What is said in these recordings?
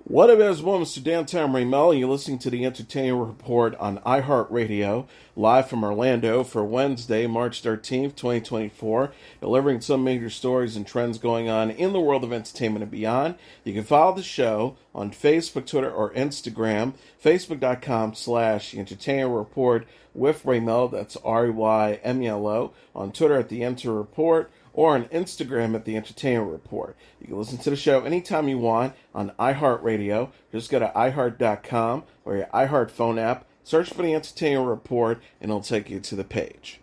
What up, everyone? Mr. Downtown Melo. You're listening to the Entertainment Report on iHeartRadio, live from Orlando for Wednesday, March 13th, 2024, delivering some major stories and trends going on in the world of entertainment and beyond. You can follow the show on Facebook, Twitter, or Instagram, facebook.com/The Entertainment Report with Raymelo, that's REYMELO, on Twitter at The Enter Report, or on Instagram at The Entertainment Report. You can listen to the show anytime you want on iHeartRadio. Just go to iHeart.com or your iHeart phone app, search for The Entertainment Report, and it'll take you to the page.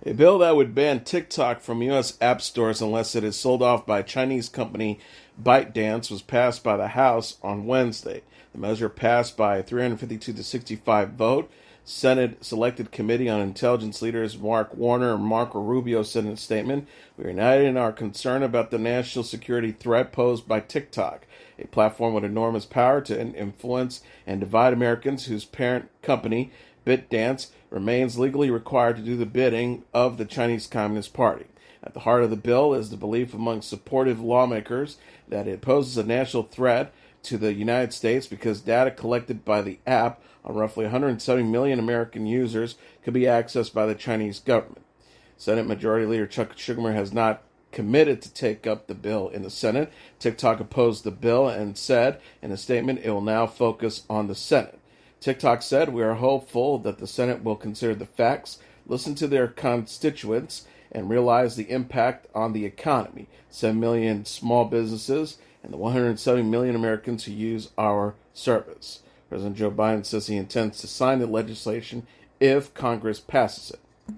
A bill that would ban TikTok from U.S. app stores unless it is sold off by Chinese company ByteDance was passed by the House on Wednesday. The measure passed by a 352 to 65 vote. Senate Selected Committee on Intelligence leaders Mark Warner and Marco Rubio said in a statement, "We are united in our concern about the national security threat posed by TikTok, a platform with enormous power to influence and divide Americans whose parent company, ByteDance, remains legally required to do the bidding of the Chinese Communist Party. At the heart of the bill is the belief among supportive lawmakers that it poses a national threat to the United States because data collected by the app on roughly 170 million American users could be accessed by the Chinese government." Senate Majority Leader Chuck Schumer has not committed to take up the bill in the Senate. TikTok opposed the bill and said in a statement it will now focus on the Senate. TikTok said, "We are hopeful that the Senate will consider the facts, listen to their constituents, and realize the impact on the economy, 7 million small businesses, and the 170 million Americans who use our service." President Joe Biden says he intends to sign the legislation if Congress passes it.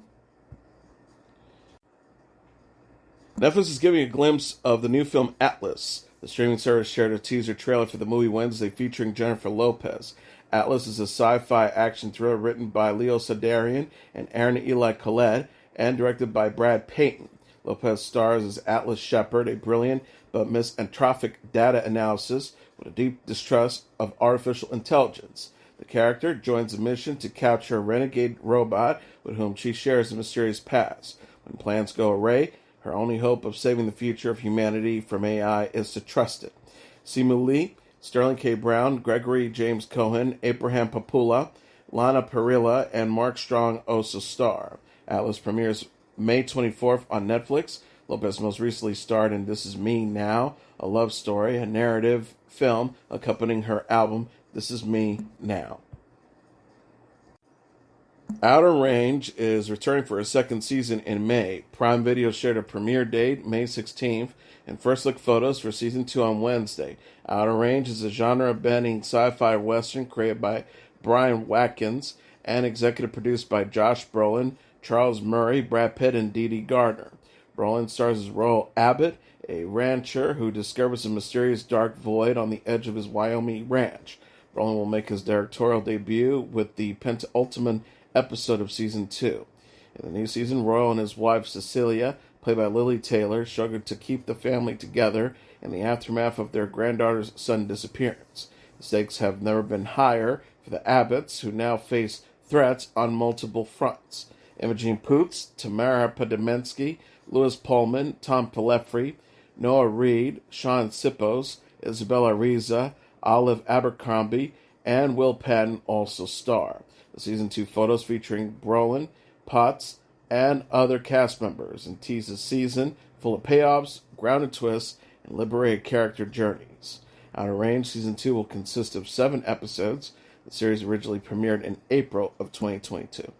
Netflix is giving a glimpse of the new film Atlas. The streaming service shared a teaser trailer for the movie Wednesday featuring Jennifer Lopez. Atlas is a sci-fi action thriller written by Leo Sadarian and Aaron Eli Khaled and directed by Brad Payton. Lopez stars as Atlas Shepard, a brilliant but misanthropic data analyst with a deep distrust of artificial intelligence. The character joins a mission to capture a renegade robot with whom she shares a mysterious past. When plans go awry, her only hope of saving the future of humanity from AI is to trust it. Simu Lee, Sterling K. Brown, Gregory James Cohen, Abraham Papula, Lana Parrilla, and Mark Strong also star. Atlas premieres May 24th on Netflix. Lopez most recently starred in This Is Me Now, a love story, a narrative film accompanying her album This Is Me Now. Outer Range is returning for a second season in May. Prime Video shared a premiere date, May 16th, and first look photos for season 2 on Wednesday. Outer Range is a genre-bending sci-fi western created by Brian Watkins and executive produced by Josh Brolin, Charles Murray, Brad Pitt, and Dee Gardner. Brolin stars as Royal Abbott, a rancher who discovers a mysterious dark void on the edge of his Wyoming ranch. Brolin will make his directorial debut with the penultimate episode of Season 2. In the new season, Royal and his wife Cecilia, played by Lily Taylor, struggled to keep the family together in the aftermath of their granddaughter's sudden disappearance. The stakes have never been higher for the Abbotts, who now face threats on multiple fronts. Imogen Poots, Tamara Podemensky, Louis Pullman, Tom Pelefrey, Noah Reed, Sean Sippos, Isabella Riza, Olive Abercrombie, and Will Patton also star. The Season 2 photos featuring Brolin, Potts, and other cast members and tease a season full of payoffs, grounded twists, and liberated character journeys. Outer Range Season 2 will consist of 7 episodes. The series originally premiered in April of 2022.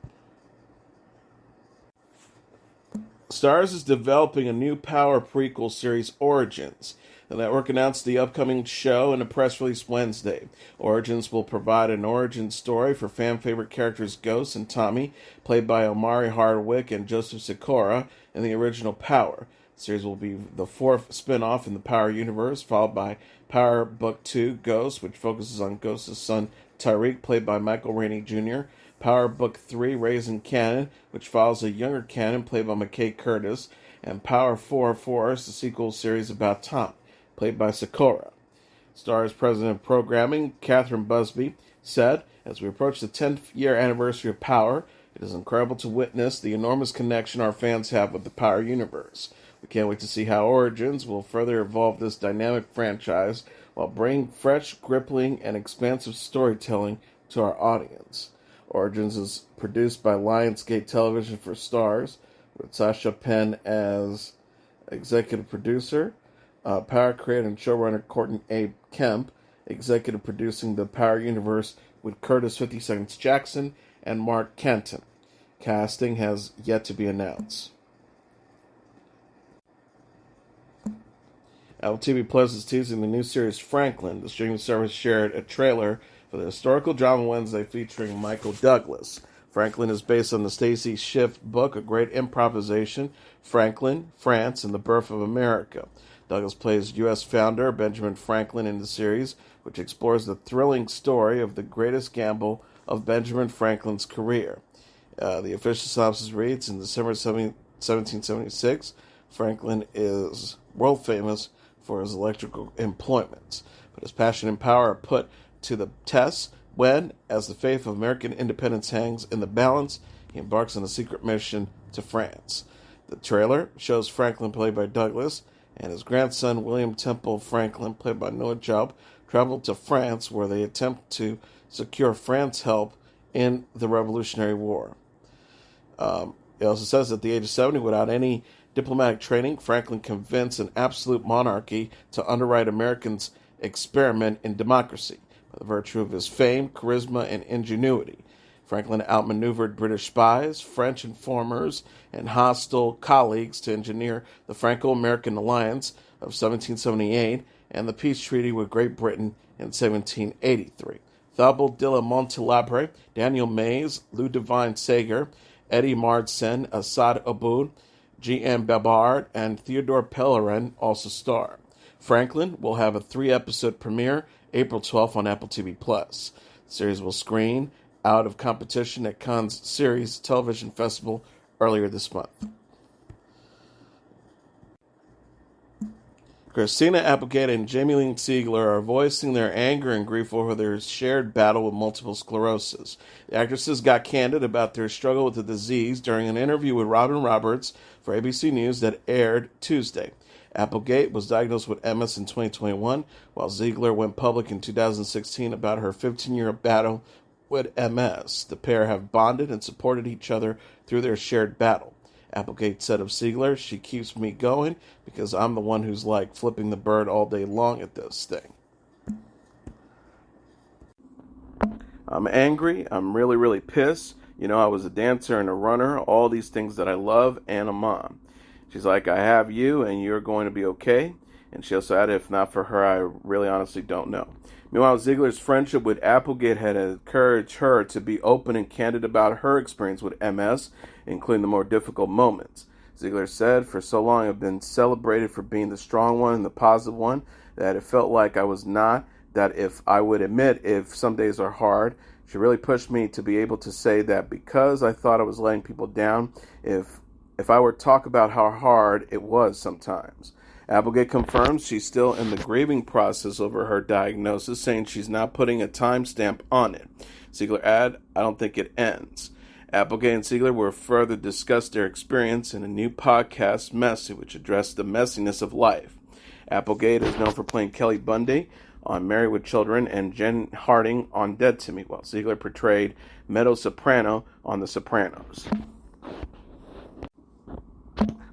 Starz is developing a new Power prequel series, Origins. The network announced the upcoming show in a press release Wednesday. Origins will provide an origin story for fan-favorite characters Ghost and Tommy, played by Omari Hardwick and Joseph Sikora in the original Power. The series will be the 4th spin-off in the Power universe, followed by Power Book 2, Ghost, which focuses on Ghost's son Tyreek, played by Michael Rainey Jr., Power Book 3, Raising Cannon, which follows a younger Cannon, played by McKay Curtis, and Power 4, Force, the sequel series about Tom, played by Sikora. Starz President of Programming, Catherine Busby, said, "As we approach the 10th year anniversary of Power, it is incredible to witness the enormous connection our fans have with the Power universe. We can't wait to see how Origins will further evolve this dynamic franchise while bringing fresh, gripping, and expansive storytelling to our audience. Origins is produced by Lionsgate Television for Stars, with Sasha Penn as executive producer, power creator and showrunner Courtney A. Kemp executive producing the Power Universe with Curtis 50 Seconds Jackson and Mark Kenton. Casting has yet to be announced. Apple TV Plus is teasing the new series Franklin. The streaming service shared a trailer for the historical drama Wednesday featuring Michael Douglas. Franklin is based on the Stacy Schiff book, A Great Improvisation, Franklin, France, and the Birth of America. Douglas plays U.S. founder Benjamin Franklin in the series, which explores the thrilling story of the greatest gamble of Benjamin Franklin's career. The official synopsis reads, in December 1776, Franklin is world famous for his electrical employments, but his passion and power are put to the test when, as the faith of American independence hangs in the balance, he embarks on a secret mission to France. The trailer shows Franklin, played by Douglas, and his grandson, William Temple Franklin, played by Noah Jupe, travel to France, where they attempt to secure France's help in the Revolutionary War. It also says at the age of 70, without any diplomatic training, Franklin convinced an absolute monarchy to underwrite Americans' experiment in democracy by the virtue of his fame, charisma, and ingenuity. Franklin outmaneuvered British spies, French informers, and hostile colleagues to engineer the Franco-American alliance of 1778 and the peace treaty with Great Britain in 1783. Thibault de la Montelabre, Daniel Mays, Ludivine Sager, Eddie Mardsen, Assad Aboud, G.M. Babard, and Theodore Pellerin also star. Franklin will have a 3-episode premiere April 12th on Apple TV+. The series will screen out of competition at Cannes Series Television Festival earlier this month. Christina Applegate and Jamie Lee Sigler are voicing their anger and grief over their shared battle with multiple sclerosis. The actresses got candid about their struggle with the disease during an interview with Robin Roberts for ABC News that aired Tuesday. Applegate was diagnosed with MS in 2021, while Ziegler went public in 2016 about her 15-year battle with MS. The pair have bonded and supported each other through their shared battle. Applegate said of Ziegler, "She keeps me going because I'm the one who's like flipping the bird all day long at this thing. I'm angry. I'm really, really pissed. You know, I was a dancer and a runner, all these things that I love, and a mom." She's like, "I have you, and you're going to be okay." And she also added, "If not for her, I really honestly don't know." Meanwhile, Ziegler's friendship with Applegate had encouraged her to be open and candid about her experience with MS, including the more difficult moments. Ziegler said, "For so long I've been celebrated for being the strong one and the positive one, that it felt like I was not, that if I would admit if some days are hard, she really pushed me to be able to say that because I thought I was letting people down, if I were to talk about how hard it was sometimes." Applegate confirms she's still in the grieving process over her diagnosis, saying she's not putting a timestamp on it. Ziegler added, "I don't think it ends." Applegate and Ziegler will further discuss their experience in a new podcast, Messy, which addressed the messiness of life. Applegate is known for playing Kelly Bundy on Married with Children and Jen Harding on Dead to Me, while Ziegler portrayed Melo Soprano on The Sopranos.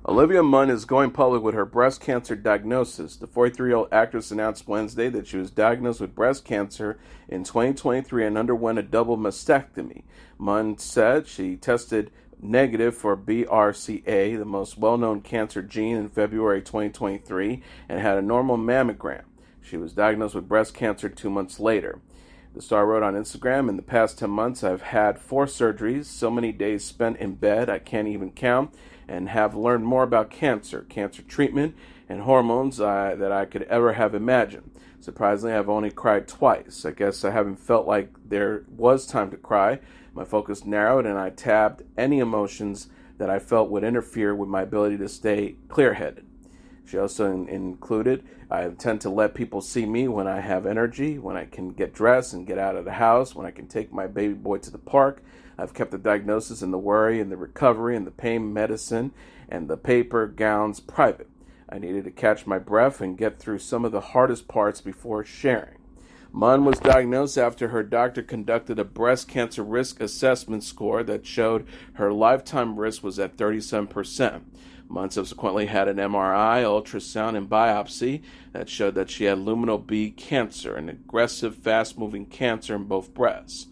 Olivia Munn is going public with her breast cancer diagnosis. The 43-year-old actress announced Wednesday that she was diagnosed with breast cancer in 2023 and underwent a double mastectomy. Munn said she tested negative for BRCA, the most well-known cancer gene, in February 2023 and had a normal mammogram. She was diagnosed with breast cancer 2 months later. The star wrote on Instagram, "In the past 10 months, I've had 4 surgeries, so many days spent in bed, I can't even count, and have learned more about cancer treatment, and hormones that I could ever have imagined. Surprisingly, I've only cried twice. I guess I haven't felt like there was time to cry. My focus narrowed, and I tabbed any emotions that I felt would interfere with my ability to stay clear-headed." She also included, "I tend to let people see me when I have energy, when I can get dressed and get out of the house, when I can take my baby boy to the park. I've kept the diagnosis and the worry and the recovery and the pain medicine and the paper gowns private. I needed to catch my breath and get through some of the hardest parts before sharing. Munn was diagnosed after her doctor conducted a breast cancer risk assessment score that showed her lifetime risk was at 37%. Munn subsequently had an MRI, ultrasound, and biopsy that showed that she had luminal B cancer, an aggressive, fast-moving cancer in both breasts.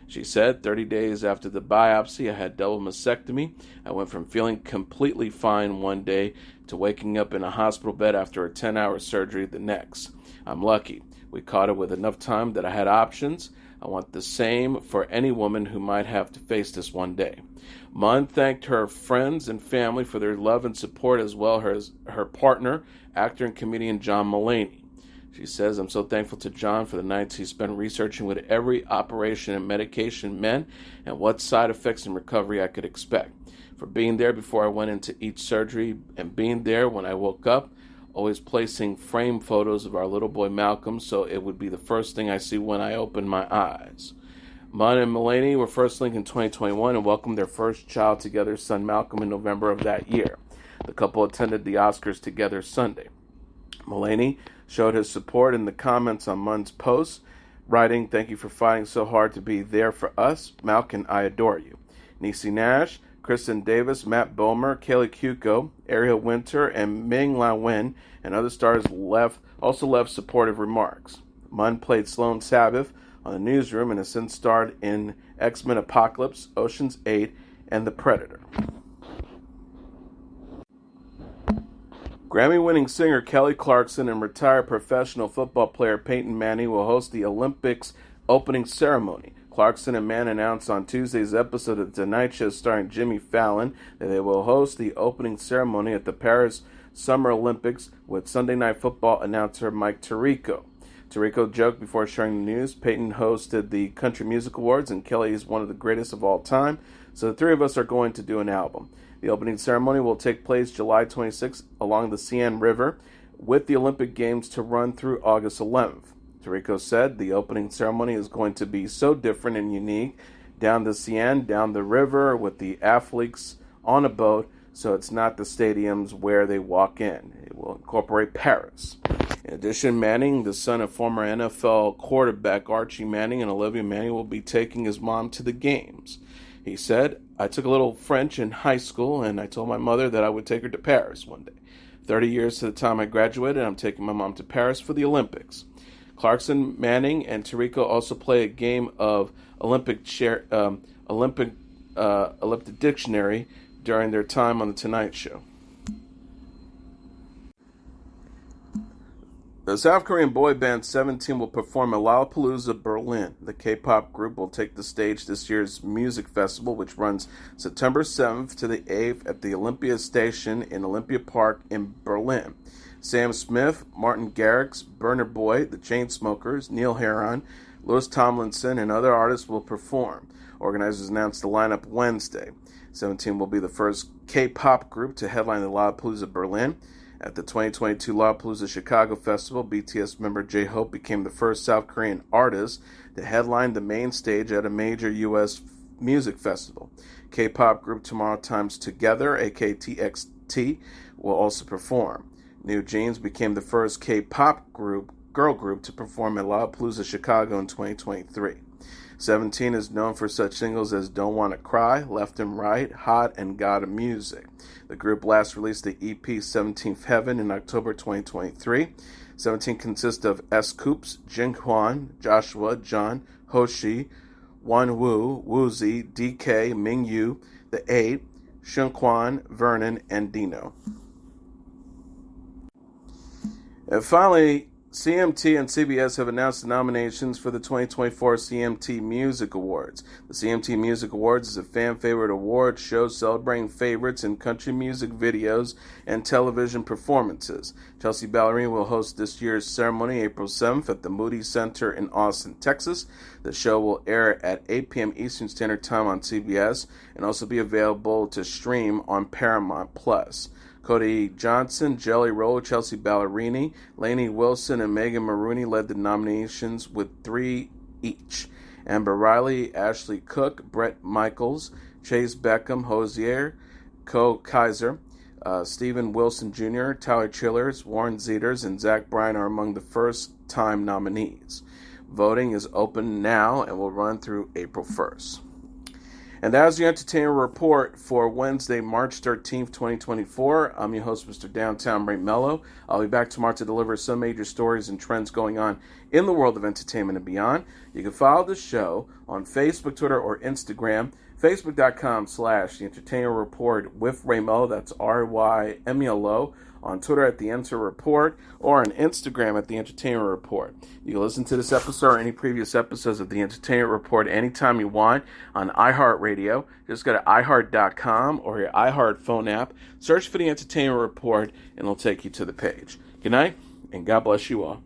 She said, 30 days after the biopsy, I had double mastectomy. I went from feeling completely fine one day to waking up in a hospital bed after a 10-hour surgery the next. I'm lucky. We caught it with enough time that I had options. I want the same for any woman who might have to face this one day. Munn thanked her friends and family for their love and support, as well as her partner, actor and comedian John Mulaney. She says, I'm so thankful to John for the nights he spent researching with every operation and medication meant and what side effects and recovery I could expect. For being there before I went into each surgery and being there when I woke up, always placing frame photos of our little boy Malcolm so it would be the first thing I see when I open my eyes. Munn and Mulaney were first linked in 2021 and welcomed their first child together, son Malcolm, in November of that year. The couple attended the Oscars together Sunday. Mulaney showed his support in the comments on Munn's post, writing, "Thank you for fighting so hard to be there for us. Malcolm, I adore you." Niecy Nash, Kristen Davis, Matt Bomer, Kaylee Cuoco, Ariel Winter, and Ming La Wen, and other stars also left supportive remarks. Munn played Sloan Sabbath on The Newsroom and has since starred in X-Men Apocalypse, Ocean's 8, and The Predator. Grammy-winning singer Kelly Clarkson and retired professional football player Peyton Manning will host the Olympics opening ceremony. Clarkson and Mann announced on Tuesday's episode of The Tonight Show starring Jimmy Fallon that they will host the opening ceremony at the Paris Summer Olympics with Sunday Night Football announcer Mike Tirico. Tirico joked before sharing the news, Peyton hosted the Country Music Awards and Kelly is one of the greatest of all time, so the three of us are going to do an album. The opening ceremony will take place July 26th along the Seine River, with the Olympic Games to run through August 11th. Tirico said the opening ceremony is going to be so different and unique, down the Seine, down the river, with the athletes on a boat, so it's not the stadiums where they walk in. It will incorporate Paris. In addition, Manning, the son of former NFL quarterback Archie Manning and Olivia Manning, will be taking his mom to the games. He said, I took a little French in high school, and I told my mother that I would take her to Paris one day. 30 years to the time I graduated, I'm taking my mom to Paris for the Olympics. Clarkson, Manning, and Tirico also play a game of elliptic dictionary during their time on The Tonight Show. The South Korean boy band 17 will perform at Lollapalooza, Berlin. The K-pop group will take the stage this year's music festival, which runs September 7th to the 8th at the Olympia Station in Olympia Park in Berlin. Sam Smith, Martin Garrix, Burna Boy, The Chainsmokers, Neil Heron, Louis Tomlinson, and other artists will perform. Organizers announced the lineup Wednesday. 17 will be the first K-pop group to headline the Lollapalooza Berlin. At the 2022 Lollapalooza Chicago Festival, BTS member J-Hope became the first South Korean artist to headline the main stage at a major U.S. music festival. K-pop group Tomorrow Times Together, aka TXT, will also perform. New Jeans became the first K-pop girl group to perform at Lollapalooza Chicago in 2023. 17 is known for such singles as Don't Wanna Cry, Left and Right, Hot, and God of Music. The group last released the EP 17th Heaven in October 2023. 17 consists of S. Coops, Jin Hwan, Joshua, John, Hoshi, Wonwoo, Woozy, DK, Mingyu, The Eight, Shunquan, Vernon, and Dino. And finally, CMT and CBS have announced the nominations for the 2024 CMT Music Awards. The CMT Music Awards is a fan-favorite award show celebrating favorites in country music videos and television performances. Chelsea Ballerini will host this year's ceremony April 7th at the Moody Center in Austin, Texas. The show will air at 8 p.m. Eastern Standard Time on CBS and also be available to stream on Paramount+. Cody Johnson, Jelly Roll, Chelsea Ballerini, Lainey Wilson, and Megan Maroney led the nominations with 3 each. Amber Riley, Ashley Cook, Brett Michaels, Chase Beckham, Hosier, Cole Kaiser, Steven Wilson Jr., Tyler Childers, Warren Zeters, and Zach Bryan are among the first-time nominees. Voting is open now and will run through April 1st. And that was your Entertainment Report for Wednesday, March 13th, 2024. I'm your host, Mr. Downtown Melo. I'll be back tomorrow to deliver some major stories and trends going on in the world of entertainment and beyond. You can follow the show on Facebook, Twitter, or Instagram. Facebook.com/The Entertainment Report with Melo. That's RYMELO. On Twitter at The Enter Report, or on Instagram at The Entertainment Report. You can listen to this episode or any previous episodes of The Entertainment Report anytime you want on iHeartRadio. Just go to iHeart.com or your iHeart phone app. Search for The Entertainment Report, and it'll take you to the page. Good night, and God bless you all.